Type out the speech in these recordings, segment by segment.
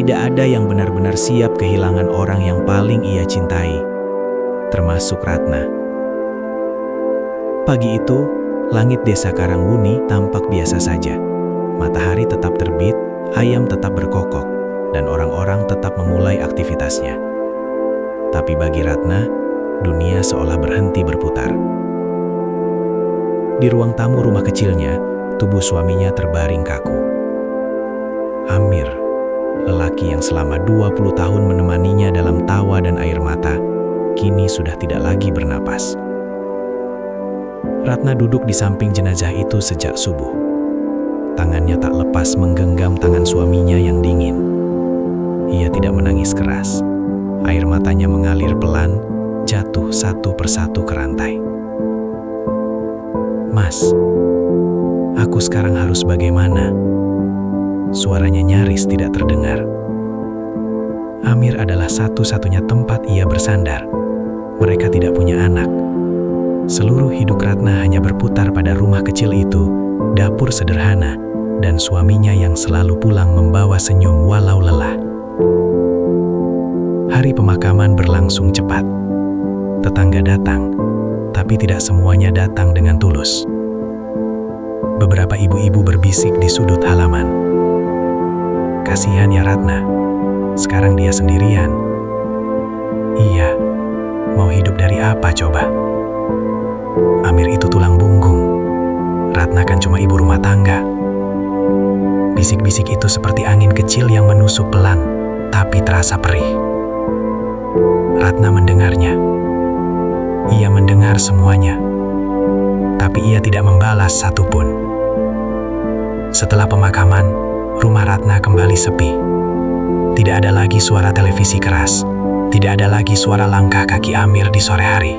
Tidak ada yang benar-benar siap kehilangan orang yang paling ia cintai, termasuk Ratna. Pagi itu, langit desa Karangwuni tampak biasa saja. Matahari tetap terbit, ayam tetap berkokok, dan orang-orang tetap memulai aktivitasnya. Tapi bagi Ratna, dunia seolah berhenti berputar. Di ruang tamu rumah kecilnya, tubuh suaminya terbaring kaku. Amir, lelaki yang selama 20 tahun menemaninya dalam tawa dan air mata, kini sudah tidak lagi bernapas. Ratna duduk di samping jenazah itu sejak subuh. Tangannya tak lepas menggenggam tangan suaminya yang dingin. Ia tidak menangis keras. Air matanya mengalir pelan, jatuh satu persatu ke rantai. "Mas, aku sekarang harus bagaimana?" Suaranya nyaris tidak terdengar. Amir adalah satu-satunya tempat ia bersandar. Mereka tidak punya anak. Seluruh hidup Ratna hanya berputar pada rumah kecil itu, dapur sederhana, dan suaminya yang selalu pulang membawa senyum walau lelah. Hari pemakaman berlangsung cepat. Tetangga datang, tapi tidak semuanya datang dengan tulus. Beberapa ibu-ibu berbisik di sudut halaman. "Kasihan ya Ratna, sekarang dia sendirian." "Iya, mau hidup dari apa coba? Amir itu tulang punggung. Ratna kan cuma ibu rumah tangga." Bisik-bisik itu seperti angin kecil yang menusuk pelan, tapi terasa perih. Ratna mendengarnya. Ia mendengar semuanya, tapi ia tidak membalas satupun. Setelah pemakaman, rumah Ratna kembali sepi. Tidak ada lagi suara televisi keras. Tidak ada lagi suara langkah kaki Amir di sore hari.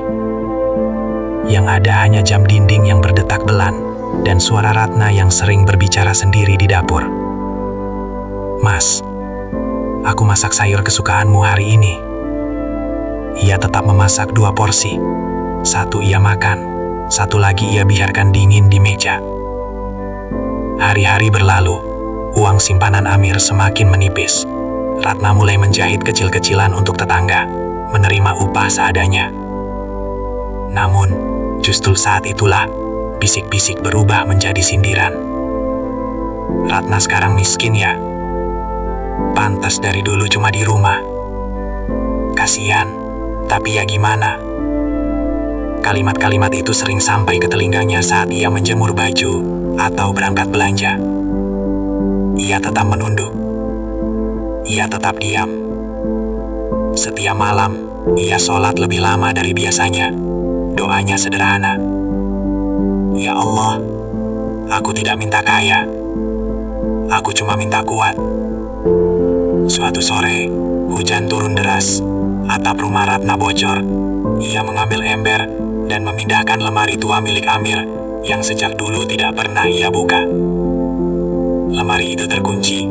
Yang ada hanya jam dinding yang berdetak belan dan suara Ratna yang sering berbicara sendiri di dapur. "Mas, aku masak sayur kesukaanmu hari ini." Ia tetap memasak 2 porsi. Satu ia makan, satu lagi ia biarkan dingin di meja. Hari-hari berlalu, uang simpanan Amir semakin menipis. Ratna mulai menjahit kecil-kecilan untuk tetangga, menerima upah seadanya. Namun, justru saat itulah, bisik-bisik berubah menjadi sindiran. "Ratna sekarang miskin ya? Pantas dari dulu cuma di rumah. Kasihan, tapi ya gimana?" Kalimat-kalimat itu sering sampai ke telinganya saat ia menjemur baju atau berangkat belanja. Ia tetap menunduk. Ia tetap diam. Setiap malam, ia sholat lebih lama dari biasanya. Doanya sederhana. "Ya Allah, aku tidak minta kaya. Aku cuma minta kuat." Suatu sore, hujan turun deras. Atap rumah Ratna bocor. Ia mengambil ember dan memindahkan lemari tua milik Amir yang sejak dulu tidak pernah ia buka. Lemari itu terkunci.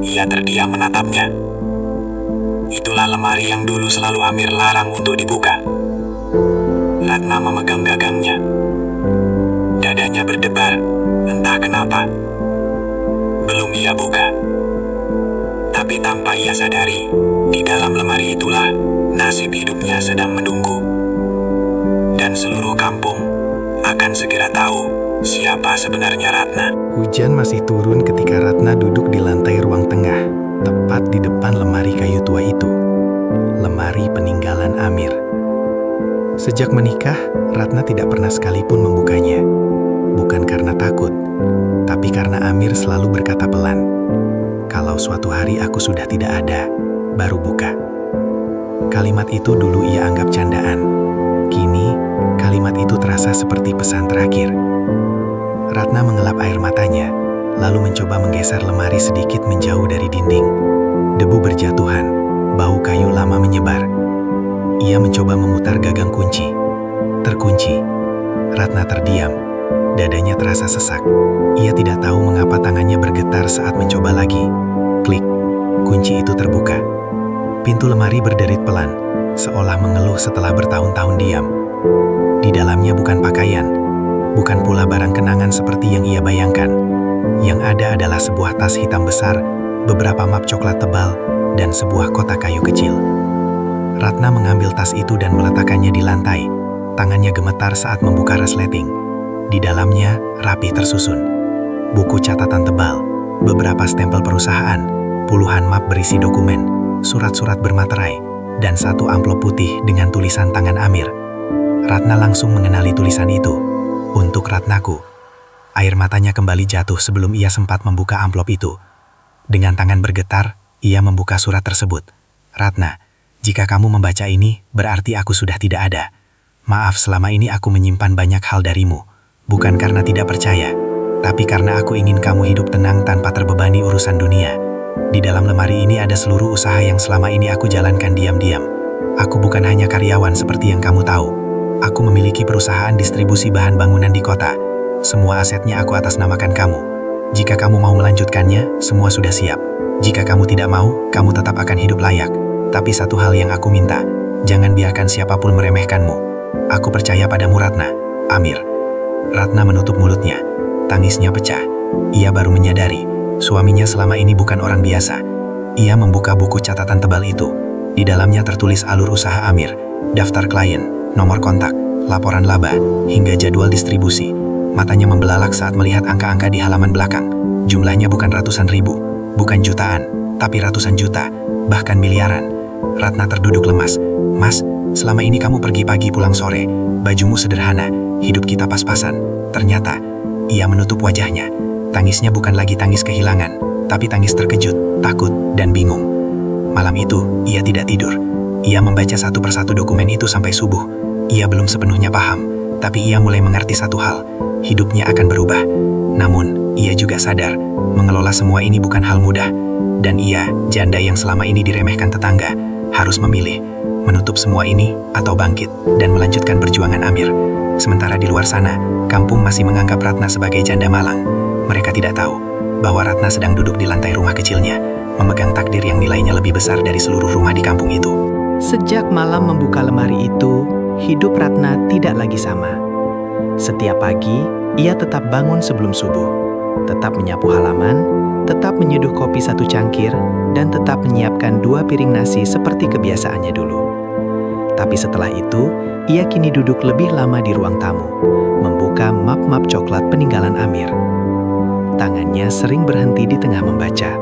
Ia terdiam menatapnya. Itulah lemari yang dulu selalu Amir larang untuk dibuka. Ratna memegang gagangnya. Dadanya berdebar, entah kenapa. Belum ia buka. Tapi tanpa ia sadari, di dalam lemari itulah nasib hidupnya sedang menunggu. Dan seluruh kampung akan segera tahu siapa sebenarnya Ratna. Hujan masih turun ketika Ratna duduk di lantai ruang tengah, tepat di depan lemari kayu tua itu. Lemari peninggalan Amir. Sejak menikah, Ratna tidak pernah sekalipun membukanya. Bukan karena takut, tapi karena Amir selalu berkata pelan, "Kalau suatu hari aku sudah tidak ada, baru buka." Kalimat itu dulu ia anggap candaan. Kini, kalimat itu terasa seperti pesan terakhir. Ratna mengelap air matanya, lalu mencoba menggeser lemari sedikit menjauh dari dinding. Debu berjatuhan, bau kayu lama menyebar. Ia mencoba memutar gagang kunci. Terkunci. Ratna terdiam. Dadanya terasa sesak. Ia tidak tahu mengapa tangannya bergetar saat mencoba lagi. Klik. Kunci itu terbuka. Pintu lemari berderit pelan, seolah mengeluh setelah bertahun-tahun diam. Di dalamnya bukan pakaian, bukan pula barang kenangan seperti yang ia bayangkan. Yang ada adalah sebuah tas hitam besar, beberapa map coklat tebal, dan sebuah kotak kayu kecil. Ratna mengambil tas itu dan meletakkannya di lantai. Tangannya gemetar saat membuka resleting. Di dalamnya rapi tersusun. Buku catatan tebal, beberapa stempel perusahaan, puluhan map berisi dokumen, surat-surat bermaterai, dan satu amplop putih dengan tulisan tangan Amir. Ratna langsung mengenali tulisan itu. Untuk Ratnaku. Air matanya kembali jatuh sebelum ia sempat membuka amplop itu. Dengan tangan bergetar, ia membuka surat tersebut. Ratna, jika kamu membaca ini, berarti aku sudah tidak ada. Maaf, selama ini aku menyimpan banyak hal darimu. Bukan karena tidak percaya, tapi karena aku ingin kamu hidup tenang tanpa terbebani urusan dunia. Di dalam lemari ini ada seluruh usaha yang selama ini aku jalankan diam-diam. Aku bukan hanya karyawan seperti yang kamu tahu. Aku memiliki perusahaan distribusi bahan bangunan di kota. Semua asetnya aku atasnamakan kamu. Jika kamu mau melanjutkannya, semua sudah siap. Jika kamu tidak mau, kamu tetap akan hidup layak. Tapi satu hal yang aku minta, jangan biarkan siapapun meremehkanmu. Aku percaya padamu, Ratna. Amir. Ratna menutup mulutnya. Tangisnya pecah. Ia baru menyadari, suaminya selama ini bukan orang biasa. Ia membuka buku catatan tebal itu. Di dalamnya tertulis alur usaha Amir, daftar klien, nomor kontak, laporan laba, hingga jadwal distribusi. Matanya membelalak saat melihat angka-angka di halaman belakang. Jumlahnya bukan ratusan ribu, bukan jutaan, tapi ratusan juta, bahkan miliaran. Ratna terduduk lemas. Mas, selama ini kamu pergi pagi pulang sore. Bajumu sederhana, hidup kita pas-pasan. Ternyata, ia menutup wajahnya. Tangisnya bukan lagi tangis kehilangan, tapi tangis terkejut, takut, dan bingung. Malam itu, ia tidak tidur. Ia membaca satu persatu dokumen itu sampai subuh. Ia belum sepenuhnya paham, tapi ia mulai mengerti satu hal. Hidupnya akan berubah. Namun, ia juga sadar, mengelola semua ini bukan hal mudah. Dan ia, janda yang selama ini diremehkan tetangga, harus memilih, menutup semua ini atau bangkit dan melanjutkan perjuangan Amir. Sementara di luar sana, kampung masih menganggap Ratna sebagai janda malang. Mereka tidak tahu bahwa Ratna sedang duduk di lantai rumah kecilnya, memegang takdir yang nilainya lebih besar dari seluruh rumah di kampung itu. Sejak malam membuka lemari itu, hidup Ratna tidak lagi sama. Setiap pagi, ia tetap bangun sebelum subuh, tetap menyapu halaman, tetap menyeduh kopi satu cangkir, dan tetap menyiapkan 2 piring nasi seperti kebiasaannya dulu. Tapi setelah itu, ia kini duduk lebih lama di ruang tamu, membuka map-map coklat peninggalan Amir. Tangannya sering berhenti di tengah membaca.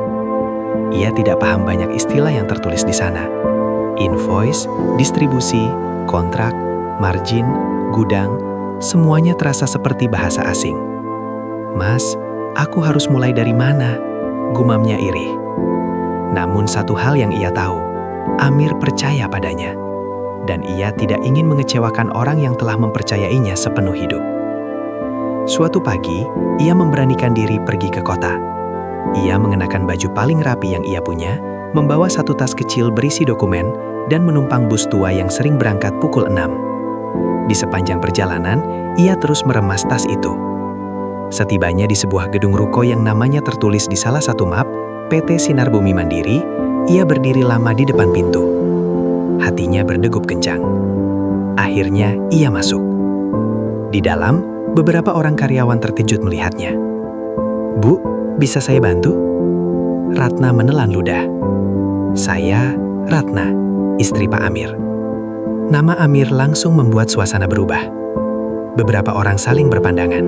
Ia tidak paham banyak istilah yang tertulis di sana. Invoice, distribusi, kontrak, margin, gudang, semuanya terasa seperti bahasa asing. Mas, aku harus mulai dari mana? Gumamnya iri. Namun satu hal yang ia tahu, Amir percaya padanya. Dan ia tidak ingin mengecewakan orang yang telah mempercayainya sepenuh hidup. Suatu pagi, ia memberanikan diri pergi ke kota. Ia mengenakan baju paling rapi yang ia punya, membawa satu tas kecil berisi dokumen, dan menumpang bus tua yang sering berangkat pukul 6. Di sepanjang perjalanan, ia terus meremas tas itu. Setibanya di sebuah gedung ruko yang namanya tertulis di salah satu map, PT Sinar Bumi Mandiri, ia berdiri lama di depan pintu. Hatinya berdegup kencang. Akhirnya, ia masuk. Di dalam, beberapa orang karyawan terkejut melihatnya. Bu, bisa saya bantu? Ratna menelan ludah. Saya, Ratna, istri Pak Amir. Nama Amir langsung membuat suasana berubah. Beberapa orang saling berpandangan.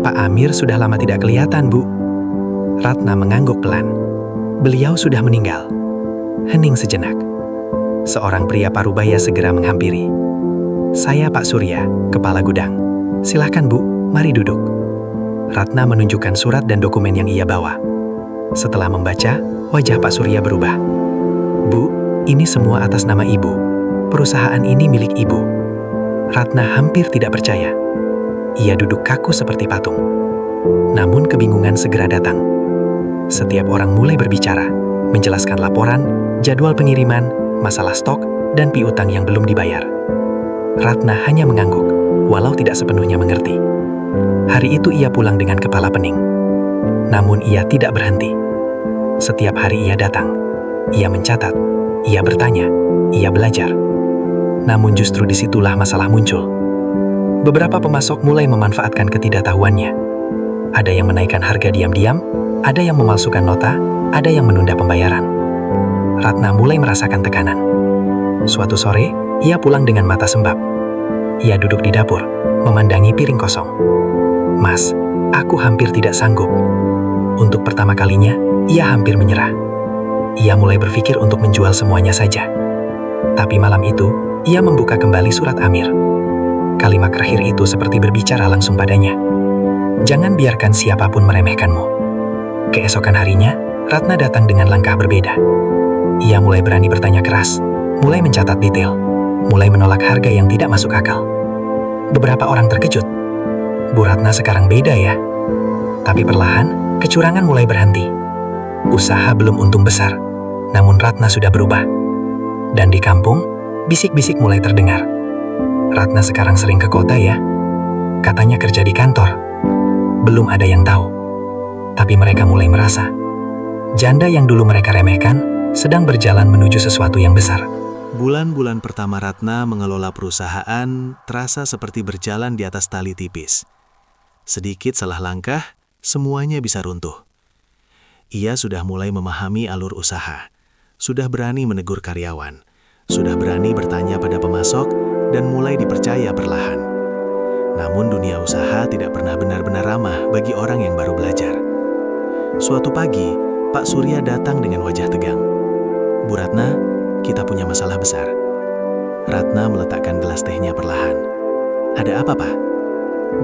Pak Amir sudah lama tidak kelihatan, Bu. Ratna mengangguk pelan. Beliau sudah meninggal. Hening sejenak. Seorang pria parubaya segera menghampiri. Saya Pak Surya, kepala gudang. Silahkan Bu, mari duduk. Ratna menunjukkan surat dan dokumen yang ia bawa. Setelah membaca, wajah Pak Surya berubah. Bu, ini semua atas nama Ibu. Perusahaan ini milik Ibu. Ratna hampir tidak percaya. Ia duduk kaku seperti patung. Namun kebingungan segera datang. Setiap orang mulai berbicara, menjelaskan laporan, jadwal pengiriman, masalah stok, dan piutang yang belum dibayar. Ratna hanya mengangguk, walau tidak sepenuhnya mengerti. Hari itu ia pulang dengan kepala pening. Namun ia tidak berhenti. Setiap hari ia datang. Ia mencatat, ia bertanya, ia belajar. Namun justru disitulah masalah muncul. Beberapa pemasok mulai memanfaatkan ketidaktahuannya. Ada yang menaikkan harga diam-diam, ada yang memalsukan nota, ada yang menunda pembayaran. Ratna mulai merasakan tekanan. Suatu sore, ia pulang dengan mata sembab. Ia duduk di dapur, memandangi piring kosong. "Mas, aku hampir tidak sanggup." Untuk pertama kalinya, ia hampir menyerah. Ia mulai berpikir untuk menjual semuanya saja. Tapi malam itu, ia membuka kembali surat Amir. Kalimat terakhir itu seperti berbicara langsung padanya. "Jangan biarkan siapapun meremehkanmu." Keesokan harinya, Ratna datang dengan langkah berbeda. Ia mulai berani bertanya keras, mulai mencatat detail, mulai menolak harga yang tidak masuk akal. Beberapa orang terkejut. Bu Ratna sekarang beda ya. Tapi perlahan, kecurangan mulai berhenti. Usaha belum untung besar, namun Ratna sudah berubah. Dan di kampung, bisik-bisik mulai terdengar. "Ratna sekarang sering ke kota ya. Katanya kerja di kantor." Belum ada yang tahu. Tapi mereka mulai merasa, janda yang dulu mereka remehkan sedang berjalan menuju sesuatu yang besar. Bulan-bulan pertama Ratna mengelola perusahaan terasa seperti berjalan di atas tali tipis. Sedikit salah langkah, semuanya bisa runtuh. Ia sudah mulai memahami alur usaha, sudah berani menegur karyawan, sudah berani bertanya pada pemasok, dan mulai dipercaya perlahan. Namun dunia usaha tidak pernah benar-benar ramah bagi orang yang baru belajar. Suatu pagi, Pak Surya datang dengan wajah tegang. "Bu Ratna, kita punya masalah besar." Ratna meletakkan gelas tehnya perlahan. "Ada apa, Pak?"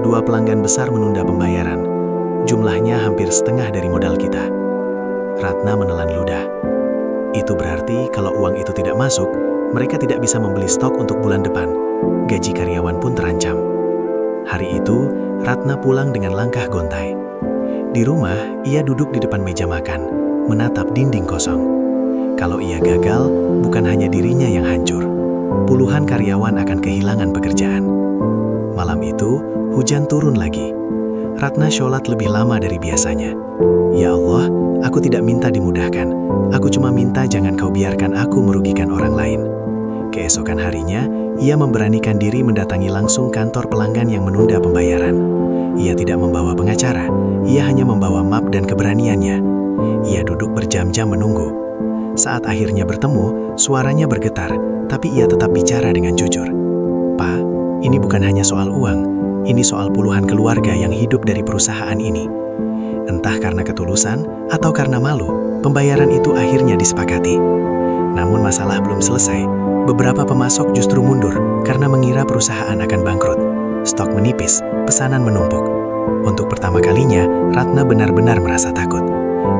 "Dua pelanggan besar menunda pembayaran. Jumlahnya hampir setengah dari modal kita." Ratna menelan ludah. "Itu berarti kalau uang itu tidak masuk, mereka tidak bisa membeli stok untuk bulan depan. Gaji karyawan pun terancam." Hari itu, Ratna pulang dengan langkah gontai. Di rumah, ia duduk di depan meja makan, menatap dinding kosong. Kalau ia gagal, bukan hanya dirinya yang hancur. Puluhan karyawan akan kehilangan pekerjaan. Malam itu, hujan turun lagi. Ratna sholat lebih lama dari biasanya. "Ya Allah, aku tidak minta dimudahkan. Aku cuma minta jangan kau biarkan aku merugikan orang lain." Keesokan harinya, ia memberanikan diri mendatangi langsung kantor pelanggan yang menunda pembayaran. Ia tidak membawa pengacara, ia hanya membawa map dan keberaniannya. Ia duduk berjam-jam menunggu. Saat akhirnya bertemu, suaranya bergetar, tapi ia tetap bicara dengan jujur. "Pak, ini bukan hanya soal uang, ini soal puluhan keluarga yang hidup dari perusahaan ini." Entah karena ketulusan atau karena malu, pembayaran itu akhirnya disepakati. Namun masalah belum selesai. Beberapa pemasok justru mundur karena mengira perusahaan akan bangkrut. Stok menipis, pesanan menumpuk. Untuk pertama kalinya, Ratna benar-benar merasa takut.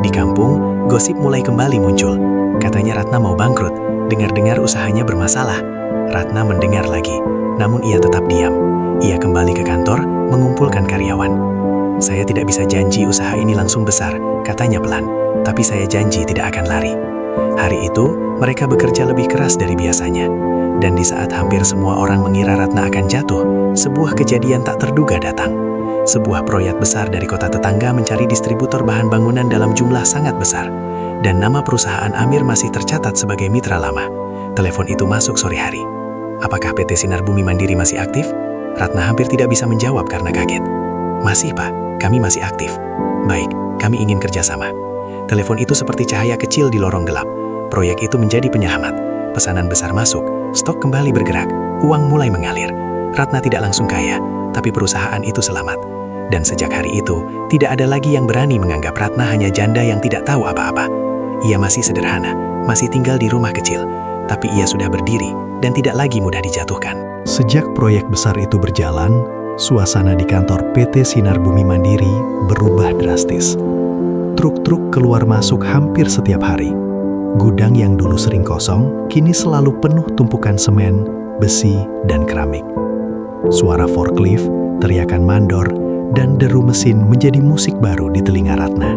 Di kampung, gosip mulai kembali muncul. Katanya Ratna mau bangkrut, dengar-dengar usahanya bermasalah. Ratna mendengar lagi, namun ia tetap diam. Ia kembali ke kantor, mengumpulkan karyawan. "Saya tidak bisa janji usaha ini langsung besar," katanya pelan. "Tapi saya janji tidak akan lari." Hari itu, mereka bekerja lebih keras dari biasanya. Dan di saat hampir semua orang mengira Ratna akan jatuh, sebuah kejadian tak terduga datang. Sebuah proyek besar dari kota tetangga mencari distributor bahan bangunan dalam jumlah sangat besar. Dan nama perusahaan Amir masih tercatat sebagai mitra lama. Telepon itu masuk sore hari. "Apakah PT Sinar Bumi Mandiri masih aktif?" Ratna hampir tidak bisa menjawab karena kaget. "Masih, Pak, kami masih aktif." "Baik, kami ingin kerjasama." Telepon itu seperti cahaya kecil di lorong gelap. Proyek itu menjadi penyelamat. Pesanan besar masuk, stok kembali bergerak, uang mulai mengalir. Ratna tidak langsung kaya, tapi perusahaan itu selamat. Dan sejak hari itu, tidak ada lagi yang berani menganggap Ratna hanya janda yang tidak tahu apa-apa. Ia masih sederhana, masih tinggal di rumah kecil, tapi ia sudah berdiri dan tidak lagi mudah dijatuhkan. Sejak proyek besar itu berjalan, suasana di kantor PT Sinar Bumi Mandiri berubah drastis. Truk-truk keluar masuk hampir setiap hari. Gudang yang dulu sering kosong, kini selalu penuh tumpukan semen, besi, dan keramik. Suara forklift, teriakan mandor, dan deru mesin menjadi musik baru di telinga Ratna.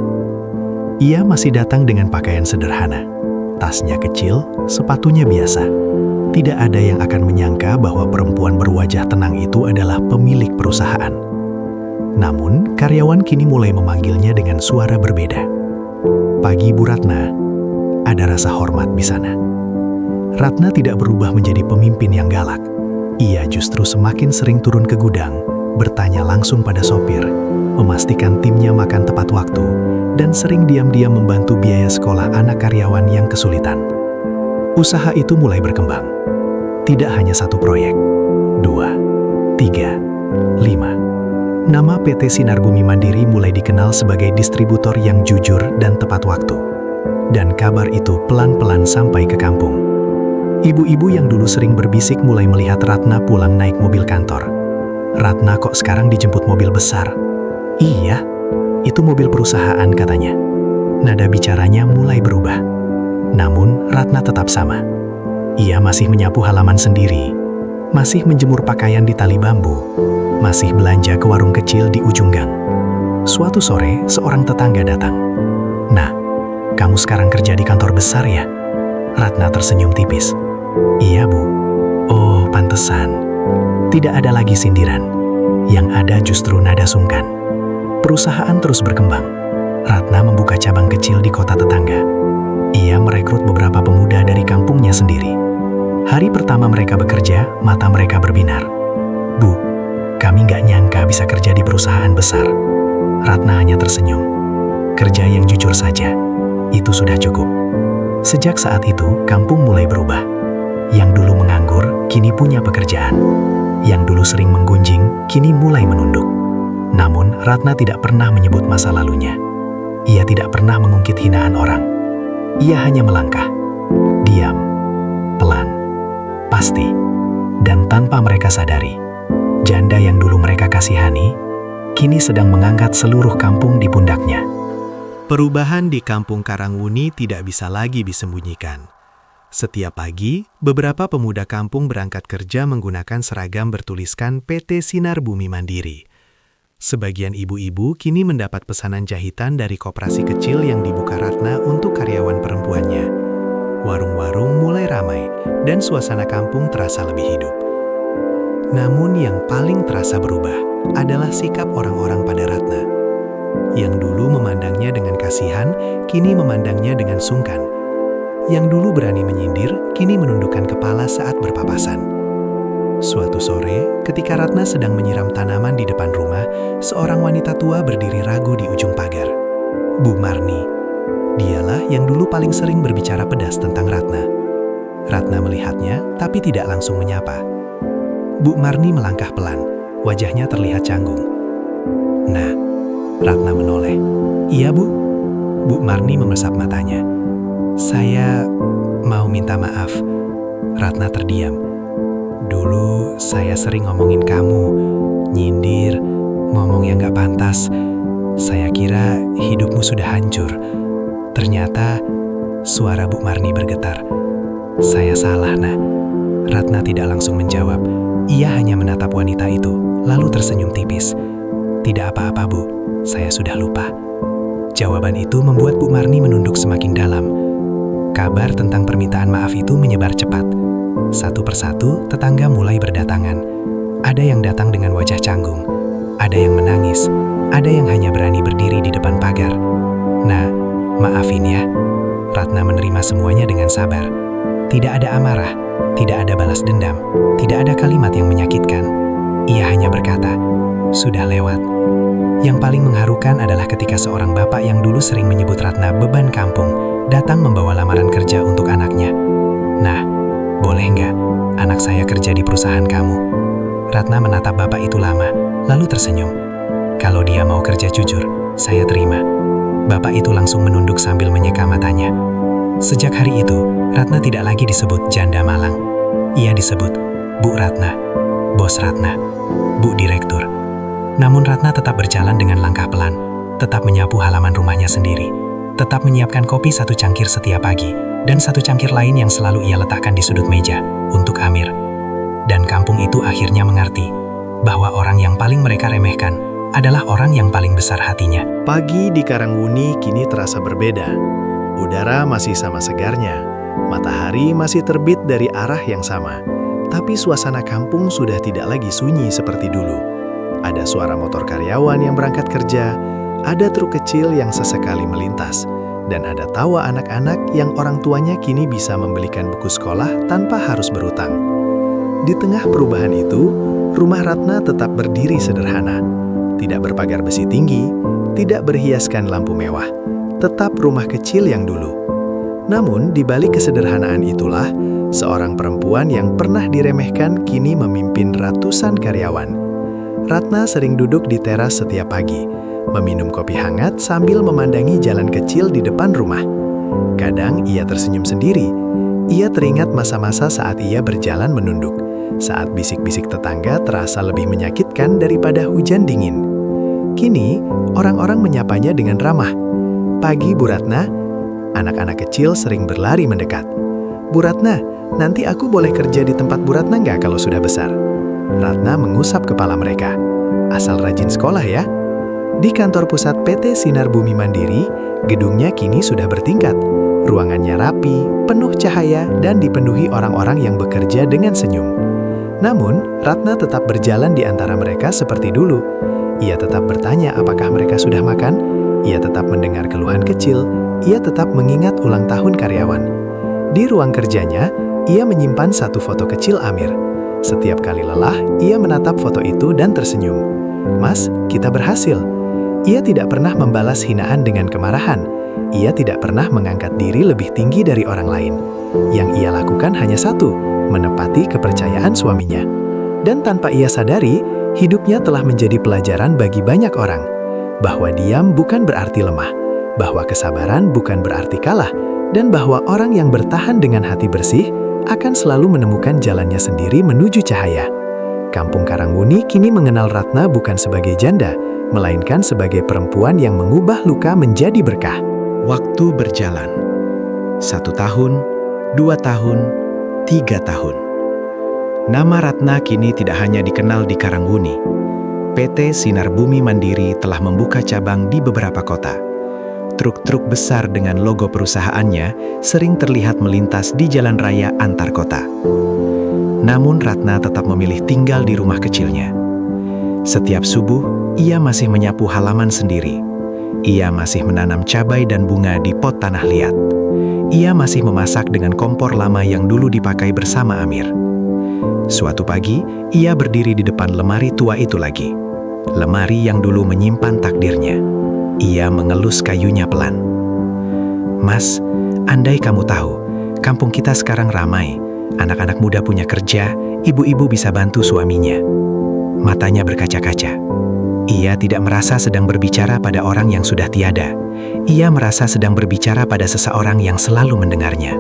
Ia masih datang dengan pakaian sederhana. Tasnya kecil, sepatunya biasa. Tidak ada yang akan menyangka bahwa perempuan berwajah tenang itu adalah pemilik perusahaan. Namun, karyawan kini mulai memanggilnya dengan suara berbeda. "Pagi Bu Ratna." Ada rasa hormat di sana. Ratna tidak berubah menjadi pemimpin yang galak. Ia justru semakin sering turun ke gudang, bertanya langsung pada sopir, memastikan timnya makan tepat waktu, dan sering diam-diam membantu biaya sekolah anak karyawan yang kesulitan. Usaha itu mulai berkembang. Tidak hanya satu proyek, 2, 3, 5. Nama PT Sinar Bumi Mandiri mulai dikenal sebagai distributor yang jujur dan tepat waktu. Dan kabar itu pelan-pelan sampai ke kampung. Ibu-ibu yang dulu sering berbisik mulai melihat Ratna pulang naik mobil kantor. Ratna kok sekarang dijemput mobil besar? Iya, itu mobil perusahaan katanya. Nada bicaranya mulai berubah. Namun Ratna tetap sama. Ia masih menyapu halaman sendiri, masih menjemur pakaian di tali bambu, masih belanja ke warung kecil di ujung gang. Suatu sore, seorang tetangga datang. "Nah, kamu sekarang kerja di kantor besar ya?" Ratna tersenyum tipis. "Iya, Bu." "Oh, pantesan." Tidak ada lagi sindiran. Yang ada justru nada sungkan. Perusahaan terus berkembang. Ratna membuka cabang kecil di kota tetangga. Ia merekrut beberapa pemuda dari kampungnya sendiri. Hari pertama mereka bekerja, mata mereka berbinar. "Bu, kami nggak nyangka bisa kerja di perusahaan besar." Ratna hanya tersenyum. "Kerja yang jujur saja, itu sudah cukup." Sejak saat itu, kampung mulai berubah. Yang dulu menganggur, kini punya pekerjaan. Yang dulu sering menggunjing, kini mulai menunduk. Namun, Ratna tidak pernah menyebut masa lalunya. Ia tidak pernah mengungkit hinaan orang. Ia hanya melangkah. Diam, pelan, pasti, dan tanpa mereka sadari, janda yang dulu mereka kasihani, kini sedang mengangkat seluruh kampung di pundaknya. Perubahan di kampung Karangwuni tidak bisa lagi disembunyikan. Setiap pagi, beberapa pemuda kampung berangkat kerja menggunakan seragam bertuliskan PT Sinar Bumi Mandiri. Sebagian ibu-ibu kini mendapat pesanan jahitan dari koperasi kecil yang dibuka Ratna untuk karyawan perempuannya. Warung-warung mulai ramai dan suasana kampung terasa lebih hidup. Namun yang paling terasa berubah adalah sikap orang-orang pada Ratna. Yang dulu memandangnya dengan kasihan, kini memandangnya dengan sungkan. Yang dulu berani menyindir, kini menundukkan kepala saat berpapasan. Suatu sore, ketika Ratna sedang menyiram tanaman di depan rumah, seorang wanita tua berdiri ragu di ujung pagar. Bu Marni. Dialah yang dulu paling sering berbicara pedas tentang Ratna. Ratna melihatnya, tapi tidak langsung menyapa. Bu Marni melangkah pelan, wajahnya terlihat canggung. "Nah," Ratna menoleh. "Iya, Bu." Bu Marni memesap matanya. "Saya mau minta maaf." Ratna terdiam. "Dulu saya sering ngomongin kamu, nyindir, ngomong yang gak pantas. Saya kira hidupmu sudah hancur." Ternyata suara Bu Marni bergetar. "Saya salah, Nak." Ratna tidak langsung menjawab. Ia hanya menatap wanita itu, lalu tersenyum tipis. "Tidak apa-apa, Bu. Saya sudah lupa." Jawaban itu membuat Bu Marni menunduk semakin dalam. Kabar tentang permintaan maaf itu menyebar cepat. Satu persatu, tetangga mulai berdatangan. Ada yang datang dengan wajah canggung, ada yang menangis, ada yang hanya berani berdiri di depan pagar. "Nah, maafin ya." Ratna menerima semuanya dengan sabar. Tidak ada amarah, tidak ada balas dendam, tidak ada kalimat yang menyakitkan. Ia hanya berkata, "Sudah lewat." Yang paling mengharukan adalah ketika seorang bapak yang dulu sering menyebut Ratna beban kampung, datang membawa lamaran kerja untuk anaknya. "Nah, boleh nggak anak saya kerja di perusahaan kamu?" Ratna menatap bapak itu lama, lalu tersenyum. "Kalau dia mau kerja jujur, saya terima." Bapak itu langsung menunduk sambil menyeka matanya. Sejak hari itu, Ratna tidak lagi disebut janda malang. Ia disebut Bu Ratna, Bos Ratna, Bu Direktur. Namun Ratna tetap berjalan dengan langkah pelan, tetap menyapu halaman rumahnya sendiri, tetap menyiapkan kopi 1 cangkir setiap pagi, dan 1 cangkir lain yang selalu ia letakkan di sudut meja untuk Amir. Dan kampung itu akhirnya mengerti bahwa orang yang paling mereka remehkan adalah orang yang paling besar hatinya. Pagi di Karangwuni kini terasa berbeda. Udara masih sama segarnya, matahari masih terbit dari arah yang sama. Tapi suasana kampung sudah tidak lagi sunyi seperti dulu. Ada suara motor karyawan yang berangkat kerja, ada truk kecil yang sesekali melintas, dan ada tawa anak-anak yang orang tuanya kini bisa membelikan buku sekolah tanpa harus berutang. Di tengah perubahan itu, rumah Ratna tetap berdiri sederhana. Tidak berpagar besi tinggi, tidak berhiaskan lampu mewah, tetap rumah kecil yang dulu. Namun, di balik kesederhanaan itulah, seorang perempuan yang pernah diremehkan kini memimpin ratusan karyawan. Ratna sering duduk di teras setiap pagi, meminum kopi hangat sambil memandangi jalan kecil di depan rumah. Kadang ia tersenyum sendiri. Ia teringat masa-masa saat ia berjalan menunduk, saat bisik-bisik tetangga terasa lebih menyakitkan daripada hujan dingin. Kini, orang-orang menyapanya dengan ramah. "Pagi, Bu Ratna." Anak-anak kecil sering berlari mendekat. "Bu Ratna, nanti aku boleh kerja di tempat Bu Ratna nggak kalau sudah besar?" Ratna mengusap kepala mereka. "Asal rajin sekolah ya." Di kantor pusat PT Sinar Bumi Mandiri, gedungnya kini sudah bertingkat. Ruangannya rapi, penuh cahaya, dan dipenuhi orang-orang yang bekerja dengan senyum. Namun, Ratna tetap berjalan di antara mereka seperti dulu. Ia tetap bertanya apakah mereka sudah makan, ia tetap mendengar keluhan kecil, ia tetap mengingat ulang tahun karyawan. Di ruang kerjanya, ia menyimpan satu foto kecil Amir. Setiap kali lelah, ia menatap foto itu dan tersenyum. "Mas, kita berhasil." Ia tidak pernah membalas hinaan dengan kemarahan. Ia tidak pernah mengangkat diri lebih tinggi dari orang lain. Yang ia lakukan hanya satu, menepati kepercayaan suaminya. Dan tanpa ia sadari, hidupnya telah menjadi pelajaran bagi banyak orang. Bahwa diam bukan berarti lemah, bahwa kesabaran bukan berarti kalah, dan bahwa orang yang bertahan dengan hati bersih akan selalu menemukan jalannya sendiri menuju cahaya. Kampung Karangwuni kini mengenal Ratna bukan sebagai janda, melainkan sebagai perempuan yang mengubah luka menjadi berkah. Waktu berjalan. 1 tahun, 2 tahun, 3 tahun. Nama Ratna kini tidak hanya dikenal di Karangwuni. PT Sinar Bumi Mandiri telah membuka cabang di beberapa kota. Truk-truk besar dengan logo perusahaannya sering terlihat melintas di jalan raya antar kota. Namun Ratna tetap memilih tinggal di rumah kecilnya. Setiap subuh, ia masih menyapu halaman sendiri. Ia masih menanam cabai dan bunga di pot tanah liat. Ia masih memasak dengan kompor lama yang dulu dipakai bersama Amir. Suatu pagi, ia berdiri di depan lemari tua itu lagi. Lemari yang dulu menyimpan takdirnya. Ia mengelus kayunya pelan. "Mas, andai kamu tahu, kampung kita sekarang ramai. Anak-anak muda punya kerja, ibu-ibu bisa bantu suaminya." Matanya berkaca-kaca. Ia tidak merasa sedang berbicara pada orang yang sudah tiada. Ia merasa sedang berbicara pada seseorang yang selalu mendengarnya.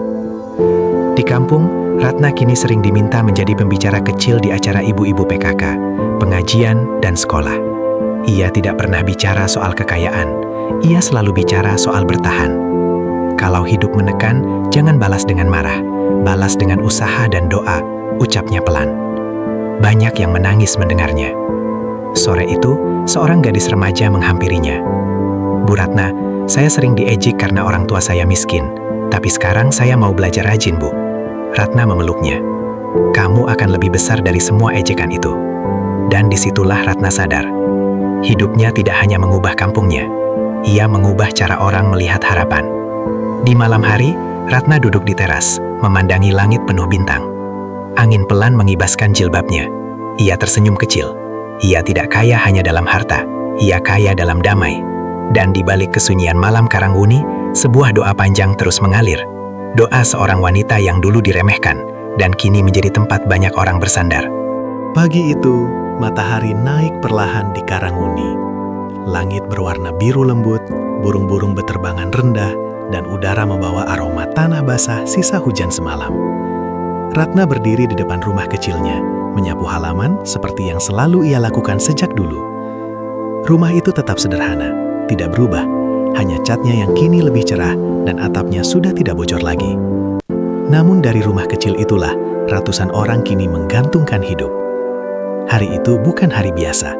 Di kampung, Ratna kini sering diminta menjadi pembicara kecil di acara ibu-ibu PKK, pengajian, dan sekolah. Ia tidak pernah bicara soal kekayaan. Ia selalu bicara soal bertahan. Kalau hidup menekan, jangan balas dengan marah. Balas dengan usaha dan doa, ucapnya pelan. Banyak yang menangis mendengarnya. Sore itu, seorang gadis remaja menghampirinya. "Bu Ratna, saya sering diejek karena orang tua saya miskin. Tapi sekarang saya mau belajar rajin, Bu." Ratna memeluknya. "Kamu akan lebih besar dari semua ejekan itu." Dan disitulah Ratna sadar. Hidupnya tidak hanya mengubah kampungnya. Ia mengubah cara orang melihat harapan. Di malam hari, Ratna duduk di teras, memandangi langit penuh bintang. Angin pelan mengibaskan jilbabnya. Ia tersenyum kecil. Ia tidak kaya hanya dalam harta, ia kaya dalam damai. Dan di balik kesunyian malam Karangwuni, sebuah doa panjang terus mengalir. Doa seorang wanita yang dulu diremehkan, dan kini menjadi tempat banyak orang bersandar. Pagi itu, matahari naik perlahan di Karangwuni. Langit berwarna biru lembut, burung-burung beterbangan rendah, dan udara membawa aroma tanah basah sisa hujan semalam. Ratna berdiri di depan rumah kecilnya, menyapu halaman seperti yang selalu ia lakukan sejak dulu. Rumah itu tetap sederhana, tidak berubah, hanya catnya yang kini lebih cerah dan atapnya sudah tidak bocor lagi. Namun dari rumah kecil itulah, ratusan orang kini menggantungkan hidup. Hari itu bukan hari biasa.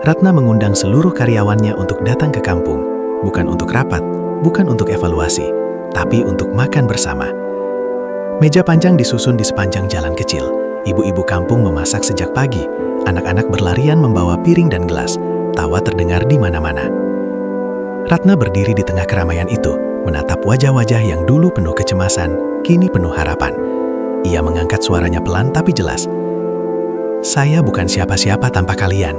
Ratna mengundang seluruh karyawannya untuk datang ke kampung, bukan untuk rapat, bukan untuk evaluasi, tapi untuk makan bersama. Meja panjang disusun di sepanjang jalan kecil. Ibu-ibu kampung memasak sejak pagi, anak-anak berlarian membawa piring dan gelas, tawa terdengar di mana-mana. Ratna berdiri di tengah keramaian itu, menatap wajah-wajah yang dulu penuh kecemasan, kini penuh harapan. Ia mengangkat suaranya pelan tapi jelas. "Saya bukan siapa-siapa tanpa kalian.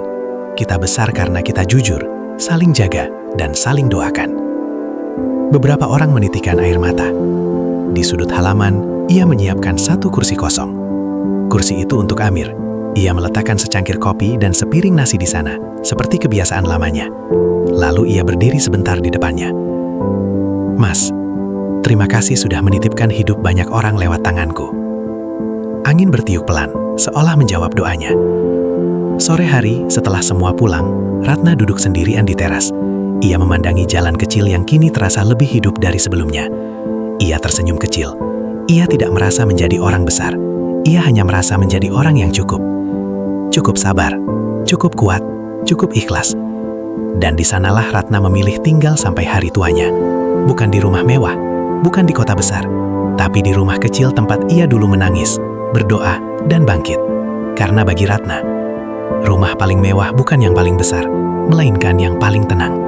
Kita besar karena kita jujur. saling jaga, dan saling doakan. Beberapa orang menitikkan air mata. Di sudut halaman, ia menyiapkan satu kursi kosong. Kursi itu untuk Amir. Ia meletakkan secangkir kopi dan sepiring nasi di sana, seperti kebiasaan lamanya. Lalu ia berdiri sebentar di depannya. "Mas, terima kasih sudah menitipkan hidup banyak orang lewat tanganku." Angin bertiup pelan, seolah menjawab doanya. Sore hari, setelah semua pulang, Ratna duduk sendirian di teras. Ia memandangi jalan kecil yang kini terasa lebih hidup dari sebelumnya. Ia tersenyum kecil. Ia tidak merasa menjadi orang besar. Ia hanya merasa menjadi orang yang cukup. Cukup sabar, cukup kuat, cukup ikhlas. Dan di sanalah Ratna memilih tinggal sampai hari tuanya. Bukan di rumah mewah, bukan di kota besar, tapi di rumah kecil tempat ia dulu menangis, berdoa, dan bangkit. Karena bagi Ratna, rumah paling mewah bukan yang paling besar, melainkan yang paling tenang.